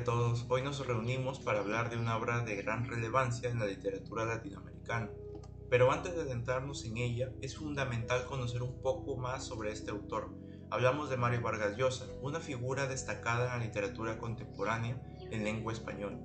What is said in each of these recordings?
a todos, hoy nos reunimos para hablar de una obra de gran relevancia en la literatura latinoamericana. Pero antes de adentrarnos en ella, es fundamental conocer un poco más sobre este autor. Hablamos de Mario Vargas Llosa, una figura destacada en la literatura contemporánea en lengua española.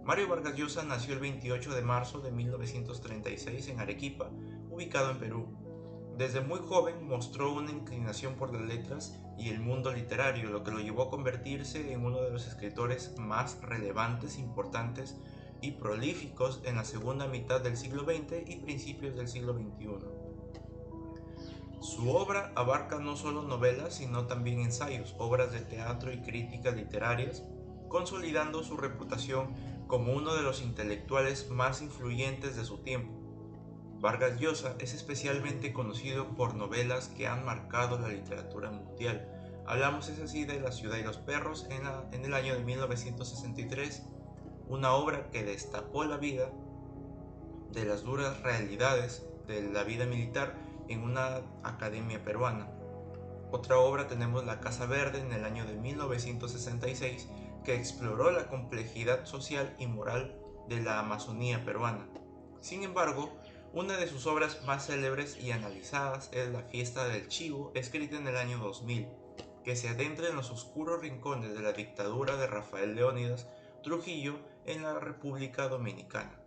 Mario Vargas Llosa nació el 28 de marzo de 1936 en Arequipa, ubicado en Perú. Desde muy joven mostró una inclinación por las letras y el mundo literario, lo que lo llevó a convertirse en uno de los escritores más relevantes, importantes y prolíficos en la segunda mitad del siglo XX y principios del siglo XXI. Su obra abarca no solo novelas, sino también ensayos, obras de teatro y críticas literarias, consolidando su reputación como uno de los intelectuales más influyentes de su tiempo. Vargas Llosa es especialmente conocido por novelas que han marcado la literatura mundial. Hablamos es así de La ciudad y los perros en el año de 1963, una obra que destapó la vida de las duras realidades de la vida militar en una academia peruana. Otra obra tenemos La Casa Verde en el año de 1966, que exploró la complejidad social y moral de la Amazonía peruana. Sin embargo, una de sus obras más célebres y analizadas es La Fiesta del Chivo, escrita en el año 2000, que se adentra en los oscuros rincones de la dictadura de Rafael Leónidas Trujillo en la República Dominicana.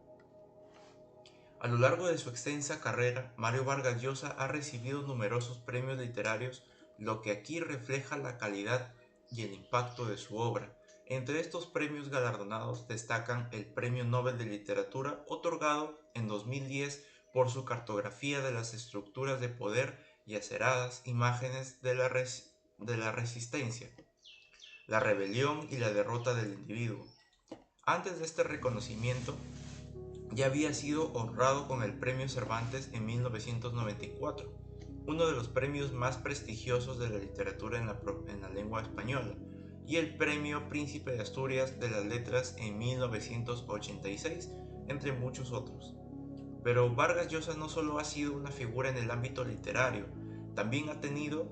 A lo largo de su extensa carrera, Mario Vargas Llosa ha recibido numerosos premios literarios, lo que aquí refleja la calidad y el impacto de su obra. Entre estos premios galardonados destacan el Premio Nobel de Literatura, otorgado en 2010 por su cartografía de las estructuras de poder y aceradas imágenes de la resistencia, la rebelión y la derrota del individuo. Antes de este reconocimiento, ya había sido honrado con el Premio Cervantes en 1994, uno de los premios más prestigiosos de la literatura en la lengua española, y el Premio Príncipe de Asturias de las Letras en 1986, entre muchos otros. Pero Vargas Llosa no solo ha sido una figura en el ámbito literario, también ha tenido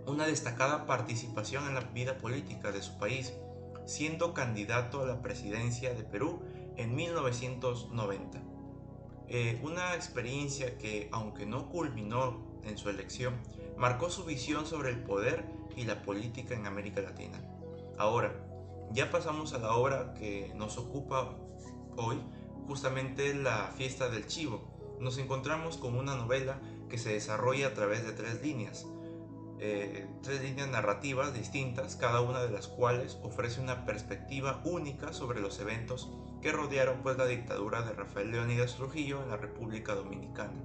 una destacada participación en la vida política de su país, siendo candidato a la presidencia de Perú en 1990. Una experiencia que, aunque no culminó en su elección, marcó su visión sobre el poder y la política en América Latina. Ahora, ya pasamos a la obra que nos ocupa hoy, justamente La Fiesta del Chivo. Nos encontramos con una novela que se desarrolla a través de tres líneas narrativas distintas, cada una de las cuales ofrece una perspectiva única sobre los eventos que rodearon la dictadura de Rafael Leónidas Trujillo en la República Dominicana.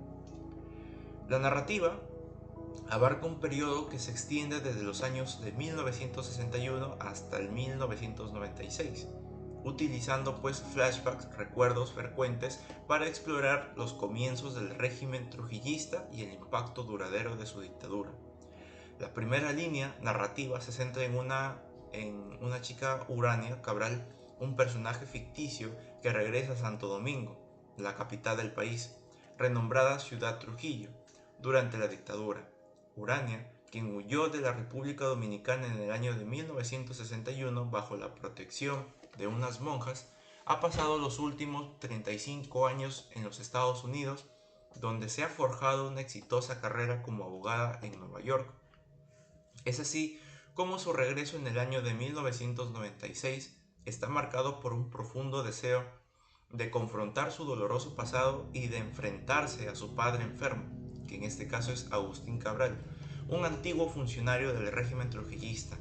La narrativa abarca un periodo que se extiende desde los años de 1961 hasta el 1996, utilizando flashbacks, recuerdos frecuentes para explorar los comienzos del régimen trujillista y el impacto duradero de su dictadura. La primera línea narrativa se centra en una chica, Urania Cabral, un personaje ficticio que regresa a Santo Domingo, la capital del país, renombrada Ciudad Trujillo, durante la dictadura. Urania, quien huyó de la República Dominicana en el año de 1961 bajo la protección de unas monjas, ha pasado los últimos 35 años en los Estados Unidos, donde se ha forjado una exitosa carrera como abogada en Nueva York. Es así como su regreso en el año de 1996 está marcado por un profundo deseo de confrontar su doloroso pasado y de enfrentarse a su padre enfermo, que en este caso es Agustín Cabral, un antiguo funcionario del régimen trujillista.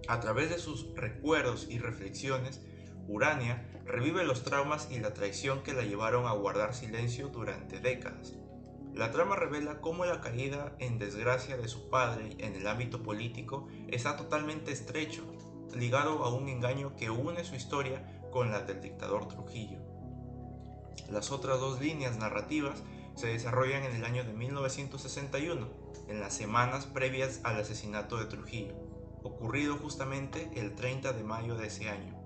A través de sus recuerdos y reflexiones, Urania revive los traumas y la traición que la llevaron a guardar silencio durante décadas. La trama revela cómo la caída en desgracia de su padre en el ámbito político está totalmente estrecho, ligado a un engaño que une su historia con la del dictador Trujillo. Las otras dos líneas narrativas se desarrollan en el año de 1961, en las semanas previas al asesinato de Trujillo, ocurrido justamente el 30 de mayo de ese año.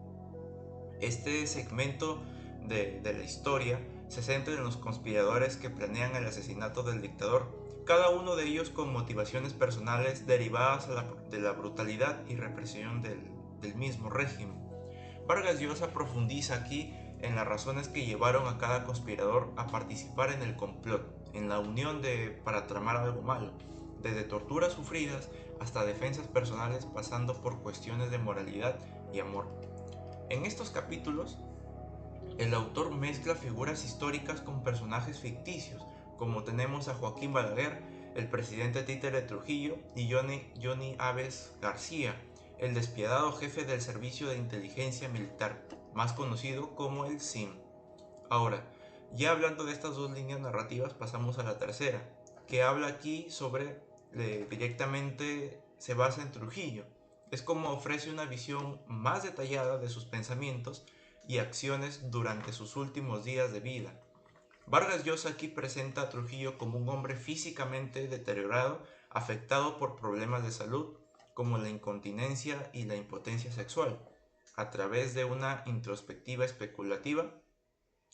Este segmento de la historia se centra en los conspiradores que planean el asesinato del dictador, cada uno de ellos con motivaciones personales derivadas de la brutalidad y represión del mismo régimen. Vargas Llosa profundiza aquí en las razones que llevaron a cada conspirador a participar en el complot, en la unión para tramar algo malo, desde torturas sufridas hasta defensas personales, pasando por cuestiones de moralidad y amor. En estos capítulos, el autor mezcla figuras históricas con personajes ficticios, como tenemos a Joaquín Balaguer, el presidente títere de Trujillo, y Johnny Aves García, el despiadado jefe del Servicio de Inteligencia Militar, más conocido como el SIM. Ahora, ya hablando de estas dos líneas narrativas, pasamos a la tercera, que habla aquí sobre, directamente se basa en Trujillo. Es como ofrece una visión más detallada de sus pensamientos y acciones durante sus últimos días de vida. Vargas Llosa aquí presenta a Trujillo como un hombre físicamente deteriorado, afectado por problemas de salud, como la incontinencia y la impotencia sexual. A través de una introspectiva especulativa,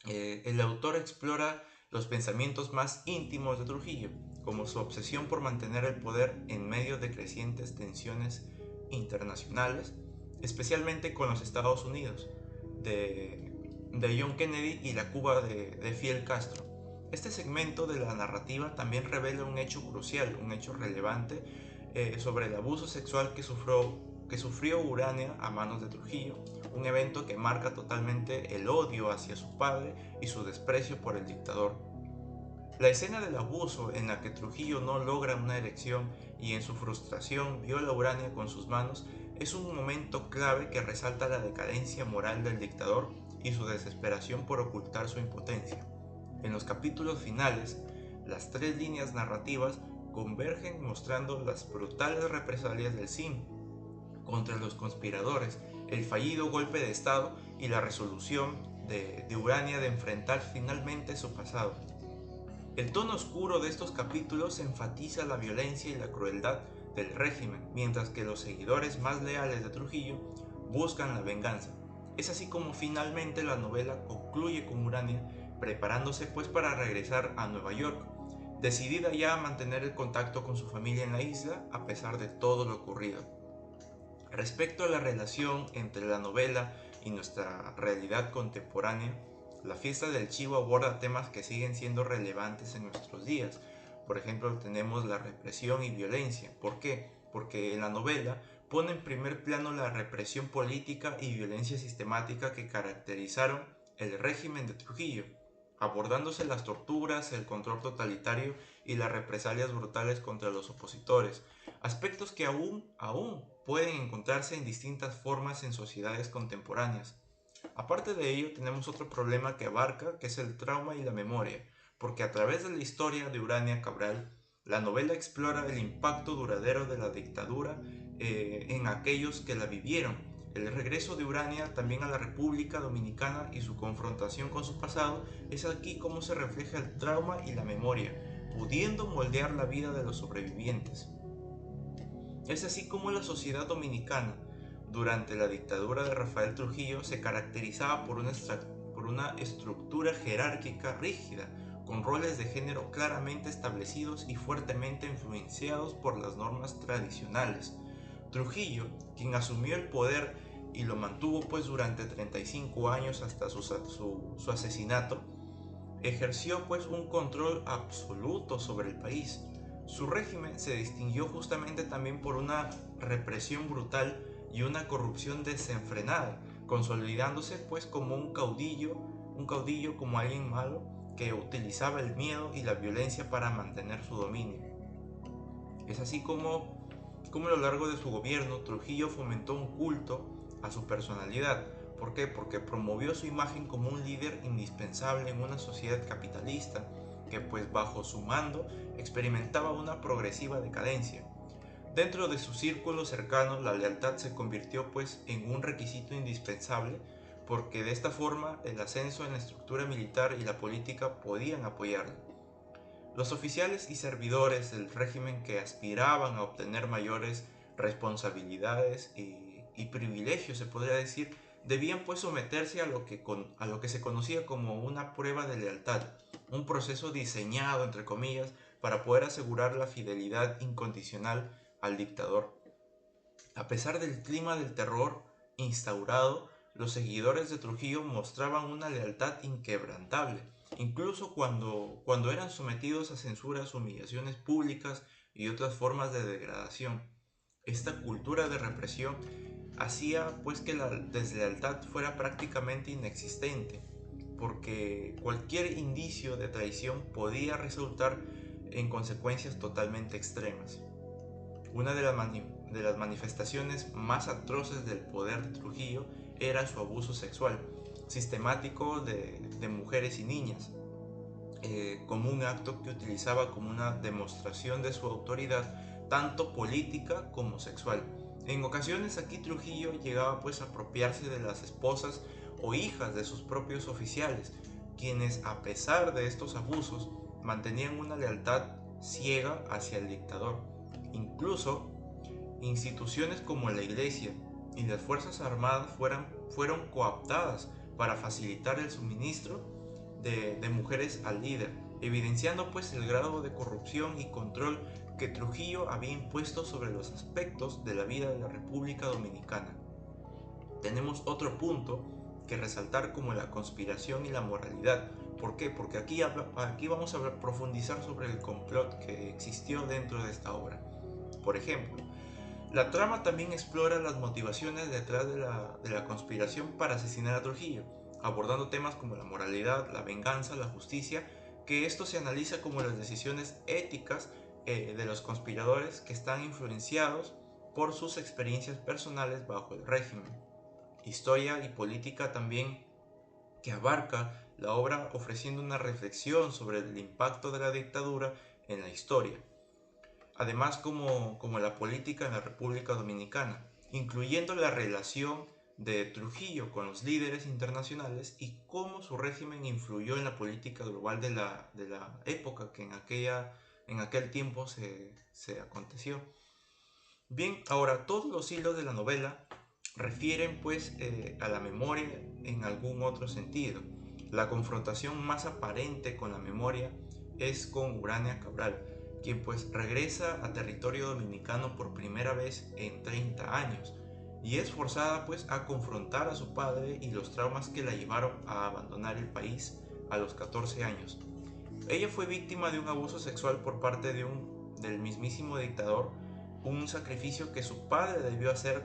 el autor explora los pensamientos más íntimos de Trujillo, como su obsesión por mantener el poder en medio de crecientes tensiones internacionales, especialmente con los Estados Unidos, de John Kennedy y la Cuba de Fidel Castro. Este segmento de la narrativa también revela un hecho crucial, un hecho relevante sobre el abuso sexual que sufrió Urania a manos de Trujillo, un evento que marca totalmente el odio hacia su padre y su desprecio por el dictador. La escena del abuso en la que Trujillo no logra una erección y en su frustración viola a Urania con sus manos es un momento clave que resalta la decadencia moral del dictador y su desesperación por ocultar su impotencia. En los capítulos finales, las tres líneas narrativas convergen mostrando las brutales represalias del SIM contra los conspiradores, el fallido golpe de Estado y la resolución de Urania de enfrentar finalmente su pasado. El tono oscuro de estos capítulos enfatiza la violencia y la crueldad del régimen, mientras que los seguidores más leales de Trujillo buscan la venganza. Es así como finalmente la novela concluye con Urania preparándose pues para regresar a Nueva York, decidida ya a mantener el contacto con su familia en la isla a pesar de todo lo ocurrido. Respecto a la relación entre la novela y nuestra realidad contemporánea, la fiesta del Chivo aborda temas que siguen siendo relevantes en nuestros días. Por ejemplo, tenemos la represión y violencia. ¿Por qué? Porque en la novela pone en primer plano la represión política y violencia sistemática que caracterizaron el régimen de Trujillo, abordándose las torturas, el control totalitario y las represalias brutales contra los opositores, aspectos que aún pueden encontrarse en distintas formas en sociedades contemporáneas. Aparte de ello, tenemos otro problema que abarca, que es el trauma y la memoria, porque a través de la historia de Urania Cabral, la novela explora el impacto duradero de la dictadura en aquellos que la vivieron, el regreso de Urania también a la República Dominicana y su confrontación con su pasado. Es aquí como se refleja el trauma y la memoria, pudiendo moldear la vida de los sobrevivientes. Es así como la sociedad dominicana, durante la dictadura de Rafael Trujillo, se caracterizaba por una estructura jerárquica rígida, con roles de género claramente establecidos y fuertemente influenciados por las normas tradicionales. Trujillo, quien asumió el poder y lo mantuvo pues durante 35 años hasta su asesinato, ejerció pues un control absoluto sobre el país. Su régimen se distinguió justamente también por una represión brutal y una corrupción desenfrenada, consolidándose pues como un caudillo como alguien malo que utilizaba el miedo y la violencia para mantener su dominio. Es así como a lo largo de su gobierno Trujillo fomentó un culto a su personalidad. ¿Por qué? Porque promovió su imagen como un líder indispensable en una sociedad capitalista que pues bajo su mando experimentaba una progresiva decadencia. Dentro de su círculo cercano la lealtad se convirtió pues en un requisito indispensable, porque de esta forma el ascenso en la estructura militar y la política podían apoyarlo. Los oficiales y servidores del régimen que aspiraban a obtener mayores responsabilidades y privilegios, se podría decir, debían pues someterse a lo que se conocía como una prueba de lealtad, un proceso diseñado, entre comillas, para poder asegurar la fidelidad incondicional al dictador. A pesar del clima del terror instaurado, los seguidores de Trujillo mostraban una lealtad inquebrantable, incluso cuando eran sometidos a censuras, humillaciones públicas y otras formas de degradación. Esta cultura de represión hacía pues que la deslealtad fuera prácticamente inexistente, porque cualquier indicio de traición podía resultar en consecuencias totalmente extremas. Una de las manifestaciones más atroces del poder de Trujillo era su abuso sexual sistemático de mujeres y niñas, como un acto que utilizaba como una demostración de su autoridad tanto política como sexual. En ocasiones aquí Trujillo llegaba pues a apropiarse de las esposas o hijas de sus propios oficiales, quienes a pesar de estos abusos mantenían una lealtad ciega hacia el dictador. Incluso instituciones como la Iglesia y las Fuerzas Armadas fueron cooptadas para facilitar el suministro de mujeres al líder, evidenciando pues el grado de corrupción y control que Trujillo había impuesto sobre los aspectos de la vida de la República Dominicana. Tenemos otro punto que resaltar como la conspiración y la moralidad. ¿Por qué? Porque aquí vamos a profundizar sobre el complot que existió dentro de esta obra. Por ejemplo, la trama también explora las motivaciones detrás de la conspiración para asesinar a Trujillo, abordando temas como la moralidad, la venganza, la justicia, que esto se analiza como las decisiones éticas de los conspiradores que están influenciados por sus experiencias personales bajo el régimen. Historia y política también que abarca la obra ofreciendo una reflexión sobre el impacto de la dictadura en la historia, además como la política en la República Dominicana, incluyendo la relación de Trujillo con los líderes internacionales y cómo su régimen influyó en la política global de la época que en aquel tiempo se aconteció. Bien, ahora todos los hilos de la novela refieren pues a la memoria en algún otro sentido. La confrontación más aparente con la memoria es con Urania Cabral, quien pues regresa a territorio dominicano por primera vez en 30 años y es forzada pues a confrontar a su padre y los traumas que la llevaron a abandonar el país a los 14 años. Ella fue víctima de un abuso sexual por parte del mismísimo dictador, un sacrificio que su padre debió hacer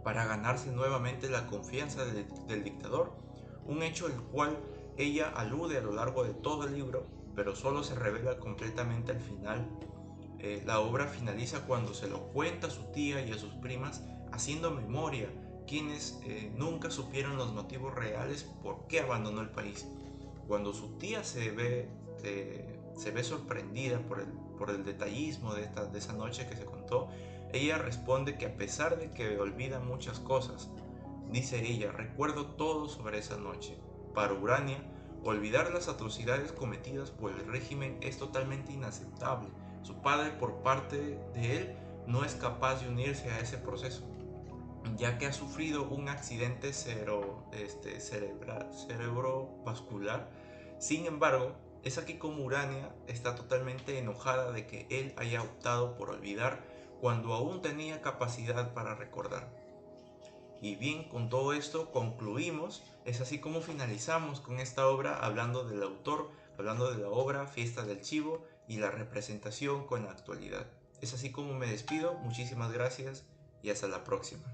para ganarse nuevamente la confianza del dictador, un hecho el cual ella alude a lo largo de todo el libro, pero solo se revela completamente al final. La obra finaliza cuando se lo cuenta a su tía y a sus primas, haciendo memoria, quienes nunca supieron los motivos reales por qué abandonó el país. Cuando su tía se ve sorprendida por el detallismo de esa noche que se contó, ella responde que a pesar de que olvida muchas cosas, dice ella, recuerdo todo sobre esa noche. Para Urania, olvidar las atrocidades cometidas por el régimen es totalmente inaceptable. Su padre, por parte de él, no es capaz de unirse a ese proceso, ya que ha sufrido un accidente cerebrovascular. Sin embargo, es aquí como Urania está totalmente enojada de que él haya optado por olvidar cuando aún tenía capacidad para recordar. Y bien, con todo esto concluimos. Es así como finalizamos con esta obra, hablando del autor, hablando de la obra Fiesta del Chivo y la representación con la actualidad. Es así como me despido. Muchísimas gracias y hasta la próxima.